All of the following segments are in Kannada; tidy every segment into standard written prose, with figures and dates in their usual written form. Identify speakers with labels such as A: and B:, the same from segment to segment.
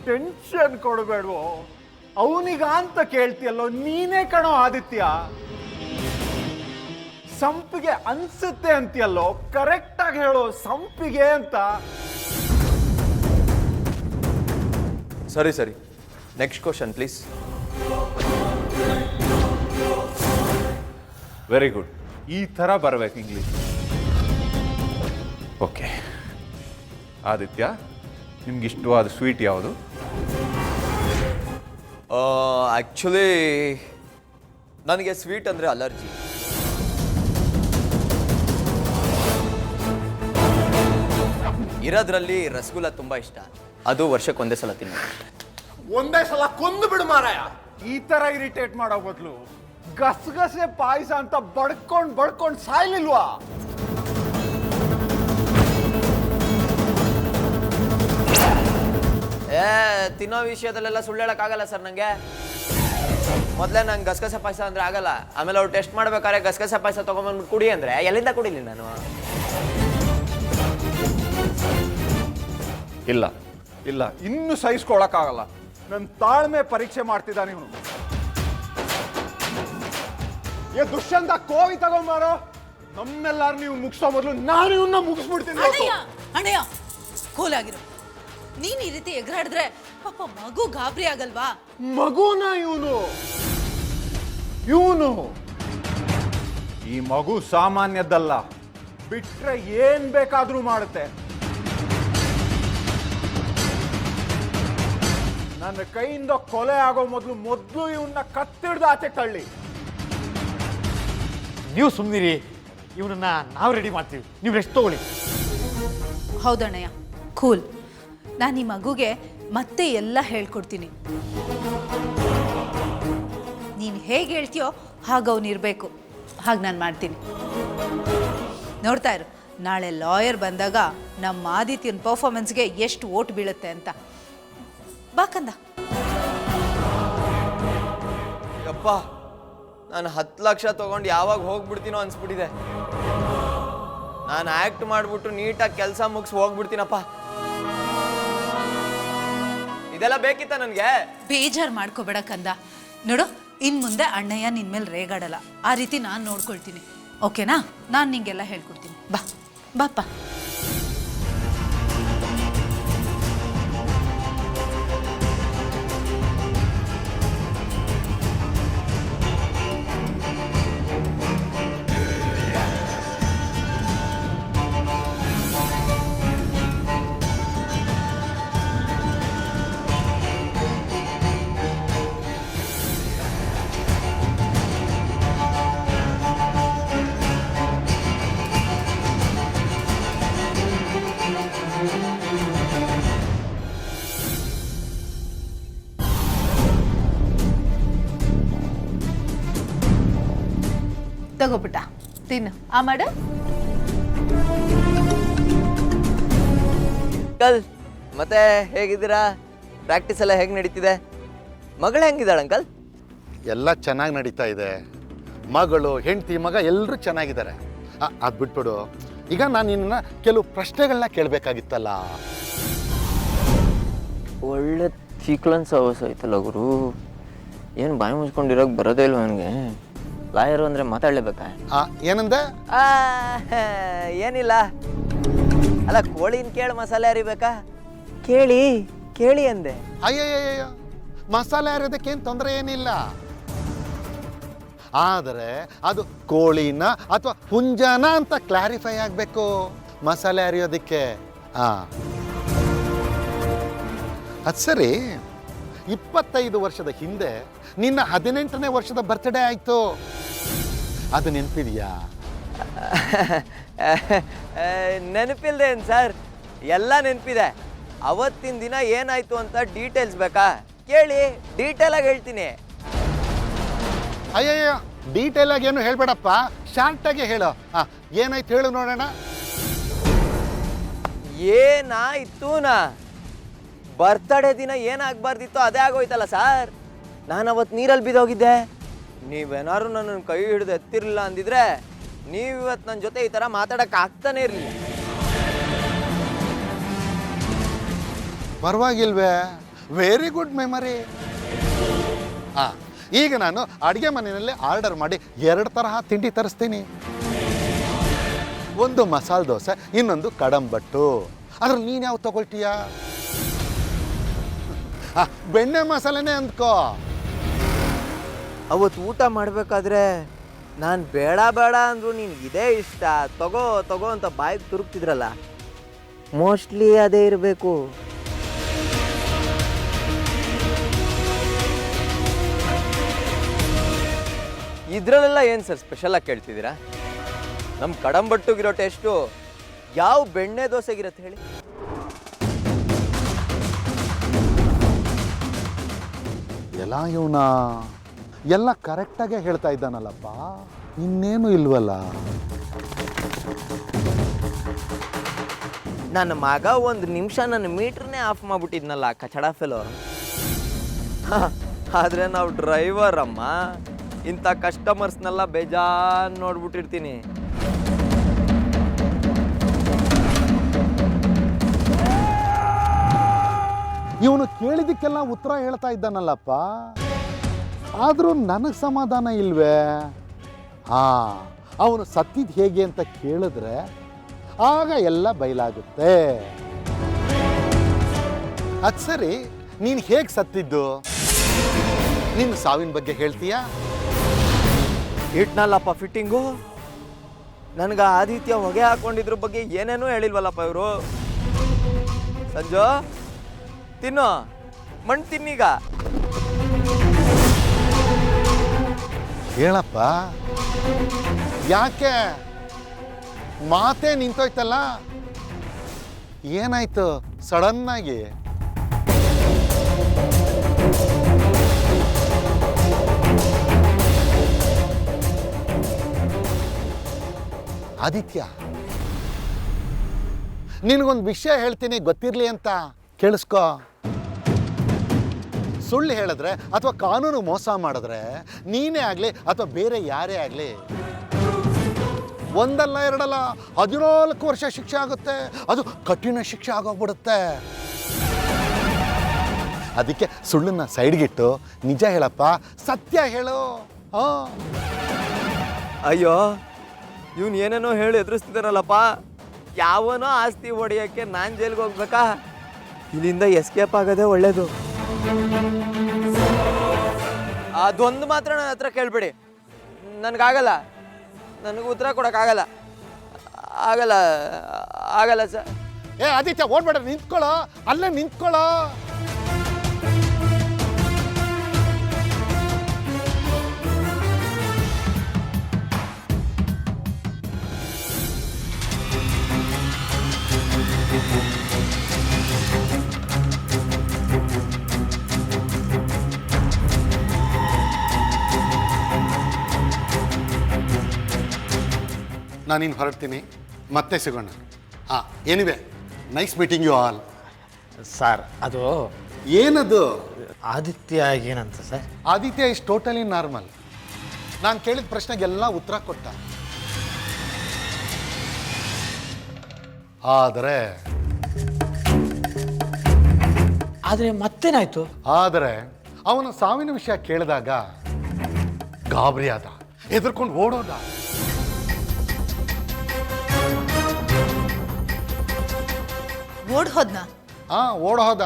A: ಟೆನ್ಷನ್ ಕೊಡಬೇಡ್ವೋ. ಅವನಿಗ ಅಂತ ಕೇಳ್ತಿಯಲ್ಲೋ, ನೀನೇ ಕಣೋ ಆದಿತ್ಯ. ಸಂಪಿಗೆ ಅನ್ಸುತ್ತೆ ಅಂತೀಯಲ್ಲೋ, ಕರೆಕ್ಟಾಗಿ ಹೇಳೋ, ಸಂಪಿಗೆ ಅಂತ.
B: ಸರಿ ಸರಿ, next question please.
A: Very good, ಈ ಥರ ಬರ್ಬೇಕು ಇಂಗ್ಲೀಷ್. ಓಕೆ ಆದಿತ್ಯ, ನಿಮ್ಗೆ ಇಷ್ಟವಾದ ಸ್ವೀಟ್ ಯಾವುದು?
B: ಆ್ಯಕ್ಚುಲಿ ನನಗೆ ಸ್ವೀಟ್ ಅಂದರೆ ಅಲರ್ಜಿ. ಇರೋದ್ರಲ್ಲಿ ರಸಗುಲ್ಲ ತುಂಬ ಇಷ್ಟ. ಅದು ವರ್ಷಕ್ಕೆ ಒಂದೇ ಸಲ ತಿನ್ನೋದು.
A: ಒಂದೇ ಸಲ ಕೊಂದು ಬಿಡು ಮಾರಾಯ. ಈ ಥರ ಇರಿಟೇಟ್ ಮಾಡೋ ಬದಲು ಗಸಗಸೆ ಪಾಯಸ ಅಂತ ಬಡ್ಕೊಂಡು ಸಾಯ್ಲಿಲ್ವಾ?
B: ತಿನ್ನೋ ವಿಷಯದಲ್ಲೆಲ್ಲ ಸುಳ್ಳು ಹೇಳೋಕ್ಕಾಗಲ್ಲ ಸರ್ ನನಗೆ. ಮೊದಲೇ ನಂಗೆ ಗಸಗಸೆ ಪಾಯಸ ಅಂದರೆ ಆಗಲ್ಲ. ಆಮೇಲೆ ಅವ್ರು ಟೆಸ್ಟ್ ಮಾಡ್ಬೇಕಾದ್ರೆ ಗಸಗಸೆ ಪಾಯಸ ತೊಗೊಂಬಂದ್ಬಿಟ್ಟು ಕುಡಿ ಅಂದರೆ ಎಲ್ಲಿಂದ ಕುಡಿಲಿ ನಾನು?
A: ಇಲ್ಲ ಇಲ್ಲ, ಇನ್ನು ಸಹಿಸ್ಕೊಳಕ್ಕಾಗಲ್ಲ. ನನ್ನ ತಾಳ್ಮೆ ಪರೀಕ್ಷೆ ಮಾಡ್ತಿದ್ದಾನೆ ಇವನು. ಏ ದುಷ್ಯಂತ, ಕೋವಿ ತಗೊಂಬಾರೋ. ನಮ್ಮೆಲ್ಲಾರು ನೀವು ಮುಗಿಸೋ ಮೊದಲು ನಾನು ಇವನ್ನ ಮುಗಿಸ್ಬಿಡ್ತೀನಿ.
C: ಅಣ್ಣಯ್ಯ ಕೂಲ್ ಆಗಿರು. ನೀನ್ ಈ ರೀತಿ ಎಗರಾಡಿದ್ರೆ ಪಾಪ ಮಗು ಗಾಬರಿ ಆಗಲ್ವಾ?
A: ಮಗುನ ಇವನು ಈ ಮಗು ಸಾಮಾನ್ಯದ್ದಲ್ಲ. ಬಿಟ್ರೆ ಏನ್ ಬೇಕಾದ್ರೂ ಮಾಡುತ್ತೆ. ನನ್ನ ಕೈಯಿಂದ ಕೊಲೆ ಆಗೋ ಮೊದಲು ಇವನ್ನ ಕತ್ತಿಡ್ದು ಆಚೆ ತಳ್ಳಿ.
D: ನೀವು ಸುಮ್ಮನಿರಿ, ಇವನನ್ನ ನಾವು ರೆಡಿ ಮಾಡ್ತೀವಿ, ನೀವು ರೆಸ್ಟ್ ತಗೊಳ್ಳಿ.
C: ಹೌದಣ್ಣಯ್ಯ, ಕೂಲ್. ನಾನು ಈ ಮಗುಗೆ ಮತ್ತೆ ಎಲ್ಲ ಹೇಳ್ಕೊಡ್ತೀನಿ. ನೀನು ಹೇಗೆ ಹೇಳ್ತೀಯೋ ಹಾಗೆ ಅವನಿರಬೇಕು. ಹಾಗೆ ನಾನು ಮಾಡ್ತೀನಿ. ನೋಡ್ತಾ ಇರು, ನಾಳೆ ಲಾಯರ್ ಬಂದಾಗ ನಮ್ಮ ಆದಿತ್ಯನ ಪರ್ಫಾರ್ಮೆನ್ಸ್ಗೆ ಎಷ್ಟು ಓಟ್ ಬೀಳುತ್ತೆ ಅಂತ. ಬಾಕಂದ.
B: ಯಪ್ಪ, ನಾನು 10 ಲಕ್ಷ ತೊಗೊಂಡು ಯಾವಾಗ ಹೋಗ್ಬಿಡ್ತೀನೋ ಅನ್ಸ್ಬಿಟ್ಟಿದೆ. ನಾನು ಆ್ಯಕ್ಟ್ ಮಾಡಿಬಿಟ್ಟು ನೀಟಾಗಿ ಕೆಲಸ ಮುಗಿಸಿ ಹೋಗ್ಬಿಡ್ತೀನಪ್ಪ. ಇದೆಲ್ಲ ಬೇಕಿತ್ತ ನನಗೆ?
C: ಬೇಜಾರು ಮಾಡ್ಕೋಬೇಡ ಕಂದ. ನೋಡು, ಇನ್ನು ಮುಂದೆ ಅಣ್ಣಯ್ಯ ನಿನ್ನ ಮೇಲೆ ರೇಗಾಡಲ್ಲ. ಆ ರೀತಿ ನಾನು ನೋಡ್ಕೊಳ್ತೀನಿ. ಓಕೆನಾ? ನಾನು ನಿಂಗೆಲ್ಲ ಹೇಳ್ಕೊಡ್ತೀನಿ. ಬಾಪ್ಪ. ತಗೋಬಿಟ್ಟ, ತಿನ್ನು. ಆ ಮಾಡು.
B: ಅಂಕಲ್, ಮತ್ತೆ ಹೇಗಿದ್ದೀರಾ? ಪ್ರಾಕ್ಟೀಸ್ ಎಲ್ಲ ಹೇಗೆ ನಡೀತಿದೆ? ಮಗಳು ಹೆಂಗಿದ್ದಾಳೆ ಅಂಕಲ್?
E: ಎಲ್ಲ ಚೆನ್ನಾಗಿ ನಡೀತಾ ಇದೆ. ಮಗಳು, ಹೆಂಡತಿ, ಮಗ ಎಲ್ಲರೂ ಚೆನ್ನಾಗಿದ್ದಾರೆ. ಅದು ಬಿಟ್ಬಿಡು, ಈಗ ನಾನು ನಿನ್ನ ಕೆಲವು ಪ್ರಶ್ನೆಗಳನ್ನ ಕೇಳಬೇಕಾಗಿತ್ತಲ್ಲ.
B: ಒಳ್ಳೆ ಚೀಕ್ಲನ್ ಸವಸ ಐತಲ್ಲ ಗುರು. ಏನು ಬಾಯಿ ಮುಚ್ಕೊಂಡಿರೋಕೆ ಬರೋದೇ ಇಲ್ವ ನನಗೆ? ಲಾಯರು ಅಂದರೆ ಮಾತಾಡಲೇಬೇಕಾ?
E: ಏನಂದೆ?
B: ಏನಿಲ್ಲ. ಅಲ್ಲ, ಕೋಳಿನ ಕೇಳಿ ಮಸಾಲೆ ಅರಿಬೇಕಾ? ಕೇಳಿ ಅಂದೆ.
E: ಅಯ್ಯಯ್ಯಯ್ಯೋ, ಮಸಾಲೆ ಅರಿಯೋದಕ್ಕೇನು ತೊಂದರೆ ಏನಿಲ್ಲ. ಆದರೆ ಅದು ಕೋಳಿನ ಅಥವಾ ಹುಂಜಾನ ಅಂತ ಕ್ಲಾರಿಫೈ ಆಗಬೇಕು ಮಸಾಲೆ ಅರಿಯೋದಕ್ಕೆ. ಅದು ಸರಿ, 25 ವರ್ಷದ ಹಿಂದೆ ನಿನ್ನ 18ನೇ ವರ್ಷದ ಬರ್ತ್ಡೇ ಆಯಿತು. ಅದು ನೆನಪಿದೆಯಾ?
B: ನೆನಪಿಲ್ದೆ ಏನು ಸರ್, ಎಲ್ಲ ನೆನಪಿದೆ. ಅವತ್ತಿನ ದಿನ ಏನಾಯಿತು ಅಂತ ಡೀಟೇಲ್ಸ್ ಬೇಕಾ? ಕೇಳಿ, ಡೀಟೇಲಾಗಿ ಹೇಳ್ತೀನಿ.
E: ಅಯ್ಯಯ್ಯೋ, ಡೀಟೇಲಾಗಿ ಏನು ಹೇಳ್ಬೇಡಪ್ಪ, ಶಾರ್ಟಾಗಿ ಹೇಳು. ಏನಾಯ್ತು ಹೇಳು ನೋಡೋಣ.
B: ಏನಾಯ್ತುನಾ? ಬರ್ತಡೇ ದಿನ ಏನಾಗಬಾರ್ದಿತ್ತು ಅದೇ ಆಗೋಯ್ತಲ್ಲ ಸರ್. ನಾನು ಅವತ್ತು ನೀರಲ್ಲಿ ಬಿದ್ದೋಗಿದ್ದೆ. ನೀವೇನಾದ್ರು ನನ್ನನ್ನು ಕೈ ಹಿಡಿದು ಎತ್ತಿರಲಿಲ್ಲ ಅಂದಿದ್ರೆ ನೀವಿವತ್ತು ನನ್ನ ಜೊತೆ ಈ ಥರ ಮಾತಾಡೋಕೆ ಆಗ್ತಾನೆ ಇರಲಿಲ್ಲ.
E: ಪರವಾಗಿಲ್ವೇ, ವೆರಿ ಗುಡ್ ಮೆಮರಿ. ಹಾಂ, ಈಗ ನಾನು ಅಡುಗೆ ಮನೆಯಲ್ಲಿ ಆರ್ಡರ್ ಮಾಡಿ 2 ತರಹ ತಿಂಡಿ ತರಿಸ್ತೀನಿ. ಒಂದು ಮಸಾಲೆ ದೋಸೆ, ಇನ್ನೊಂದು ಕಡಂಬಟ್ಟು. ಅದ್ರಲ್ಲಿ ನೀನು ಯಾವ ತಗೊಳ್ತೀಯ? ಬೆಣ್ಣೆ ಮಸಾಲೆನೇ ಅಂದ್ಕೋ.
B: ಅವತ್ತು ಊಟ ಮಾಡಬೇಕಾದ್ರೆ ನಾನು ಬೇಡ ಬೇಡ ಅಂದ್ರು ನೀನು ಇದೇ ಇಷ್ಟ, ತಗೋ ತಗೋ ಅಂತ ಬಾಯಿಗೆ ತುರುಕ್ತಿದ್ರಲ್ಲ, ಮೋಸ್ಟ್ಲಿ ಅದೇ ಇರಬೇಕು. ಇದರಲ್ಲೆಲ್ಲ ಏನು ಸರ್ ಸ್ಪೆಷಲಾಗಿ ಕೇಳ್ತಿದ್ದೀರಾ? ನಮ್ಮ ಕಡಂಬಟ್ಟುಗಿರೋ ಟೇಸ್ಟು ಯಾವ ಬೆಣ್ಣೆ ದೋಸೆಗಿರತ್ತೆ ಹೇಳಿ?
E: ಎಲ್ಲ ಇವನ ಎಲ್ಲ ಕರೆಕ್ಟಾಗೇ ಹೇಳ್ತಾ ಇದ್ದಾನಲ್ಲಪ್ಪ, ಇನ್ನೇನು ಇಲ್ವಲ್ಲ.
B: ನನ್ನ ಮಗ 1 ನಿಮಿಷ ನನ್ನ ಮೀಟ್ರನ್ನೇ ಆಫ್ ಮಾಡಿಬಿಟ್ಟಿದ್ನಲ್ಲ ಕಚಡ ಫೆಲೋ. ಆದರೆ ನಾವು ಡ್ರೈವರ್ ಅಮ್ಮ, ಇಂಥ ಕಸ್ಟಮರ್ಸ್ನೆಲ್ಲ ಬೇಜಾನ್ ನೋಡ್ಬಿಟ್ಟಿರ್ತೀನಿ.
E: ಇವನು ಕೇಳಿದಕ್ಕೆಲ್ಲ ಉತ್ತರ ಹೇಳ್ತಾ ಇದ್ದಾನಲ್ಲಪ್ಪ, ಆದರೂ ನನಗೆ ಸಮಾಧಾನ ಇಲ್ವೇ? ಹಾಂ, ಅವನು ಸತ್ತಿದ್ದು ಹೇಗೆ ಅಂತ ಕೇಳಿದ್ರೆ ಆಗ ಎಲ್ಲ ಬಯಲಾಗುತ್ತೆ. ಅದು ಸರಿ, ನೀನು ಹೇಗೆ ಸತ್ತಿದ್ದು? ನಿನ್ನ ಸಾವಿನ ಬಗ್ಗೆ ಹೇಳ್ತೀಯಾ?
B: ಇಟ್ನಲ್ಲಪ್ಪ ಫಿಟ್ಟಿಂಗು. ನನಗೆ ಆದಿತ್ಯ ಹೊಗೆ ಹಾಕೊಂಡಿದ್ರ ಬಗ್ಗೆ ಏನೇನೂ ಹೇಳಿಲ್ವಲ್ಲಪ್ಪ ಇವರು. ಸಂಜು ತಿನ್ನು, ಮಣ್ಣು ತಿನ್ನೀಗ.
E: ಹೇಳಪ್ಪ, ಯಾಕೆ ಮಾತೇ ನಿಂತೋಯ್ತಲ್ಲ? ಏನಾಯ್ತು ಸಡನ್ನಾಗಿ? ಆದಿತ್ಯ, ನಿನಗೊಂದು ವಿಷಯ ಹೇಳ್ತೀನಿ, ಗೊತ್ತಿರಲಿ ಅಂತ ಕೇಳಿಸ್ಕೊ. ಸುಳ್ಳು ಹೇಳಿದ್ರೆ ಅಥವಾ ಕಾನೂನು ಮೋಸ ಮಾಡಿದ್ರೆ ನೀನೇ ಆಗಲಿ ಅಥವಾ ಬೇರೆ ಯಾರೇ ಆಗಲಿ, 1 ಅಲ್ಲ 2 ಅಲ್ಲ 14 ವರ್ಷ ಶಿಕ್ಷೆ ಆಗುತ್ತೆ. ಅದು ಕಠಿಣ ಶಿಕ್ಷೆ ಆಗೋಗ್ಬಿಡುತ್ತೆ. ಅದಕ್ಕೆ ಸುಳ್ಳನ್ನ ಸೈಡ್ಗಿಟ್ಟು ನಿಜ ಹೇಳಪ್ಪ, ಸತ್ಯ ಹೇಳು.
B: ಅಯ್ಯೋ, ಇವನು ಏನೇನೋ ಹೇಳಿ ಎದುರಿಸ್ತಿದ್ದಾರಲ್ಲಪ್ಪ. ಯಾವನೋ ಆಸ್ತಿ ಹೊಡೆಯೋಕ್ಕೆ ನಾನು ಜೈಲಿಗೆ ಹೋಗ್ಬೇಕಾ? ಇಲ್ಲಿಂದ ಎಸ್ಕೇಪ್ ಆಗೋದೇ ಒಳ್ಳೇದು. ಅದೊಂದು ಮಾತ್ರ ನನ್ನ ಹತ್ರ ಕೇಳಬೇಡಿ, ನನಗಾಗಲ್ಲ, ನನಗೆ ಉತ್ತರ ಕೊಡೋಕ್ಕಾಗಲ್ಲ. ಆಗಲ್ಲ ಆಗಲ್ಲ ಸರ್.
E: ಆದಿತ್ಯ, ಓಡ್ಬೇಡ, ನಿಂತ್ಕೊಳ್ಳೋ, ಅಲ್ಲೇ ನಿಂತ್ಕೊಳ್ಳೋ. ನಾನಿನ್ನು ಹೊರಡ್ತೀನಿ, ಮತ್ತೆ ಸಿಗೋಣ. ಹಾಂ, anyway nice meeting you all.
D: Sir, ಅದು
E: ಏನದು?
D: ಆದಿತ್ಯ ಏನಂತ sir?
E: Aditya is totally normal. ನಾನು ಕೇಳಿದ ಪ್ರಶ್ನೆಗೆಲ್ಲ ಉತ್ತರ ಕೊಟ್ಟ.
D: ಆದರೆ ಮತ್ತೇನಾಯ್ತು?
E: ಆದರೆ ಅವನ ಸಾವಿನ ವಿಷಯ ಕೇಳಿದಾಗ ಗಾಬರಿ ಆದ, ಹೆದರ್ಕೊಂಡು ಓಡೋದ.
C: ಓಡ್
E: ಹೋದ.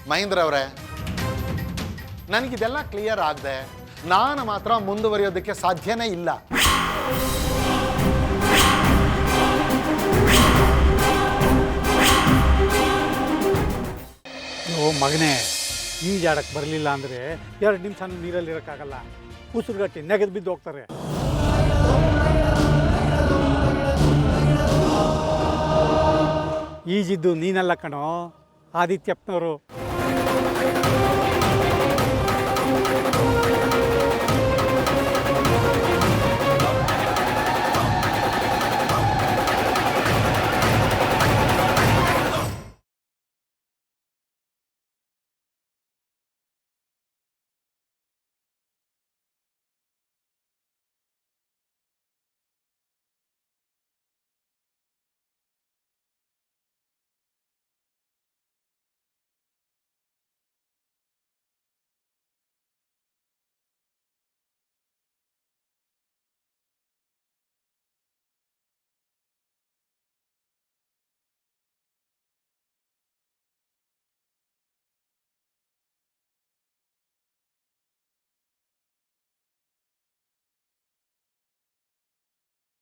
E: ಮಹೇಂದ್ರ ಅವರೇ, ನನಗಿದೆಲ್ಲ ಕ್ಲಿಯರ್ ಆಗದೆ ನಾನು ಮಾತ್ರ ಮುಂದುವರಿಯೋದಕ್ಕೆ ಸಾಧ್ಯನೇ ಇಲ್ಲ.
F: ಓ ಮಗನೇ, ಈಜಾಡಕ್ಕೆ ಬರಲಿಲ್ಲ ಅಂದರೆ 2 ನಿಮಿಷ ನೀರಲ್ಲಿ ಇರೋಕ್ಕಾಗಲ್ಲ. ಉಸಿರುಗಟ್ಟಿ ನೆಗೆದು ಬಿದ್ದು ಹೋಗ್ತಾರೆ. ಈಜಿದ್ದು ನೀನಲ್ಲ ಕಣೋ, ಆದಿತ್ಯಪ್ಪನವರು.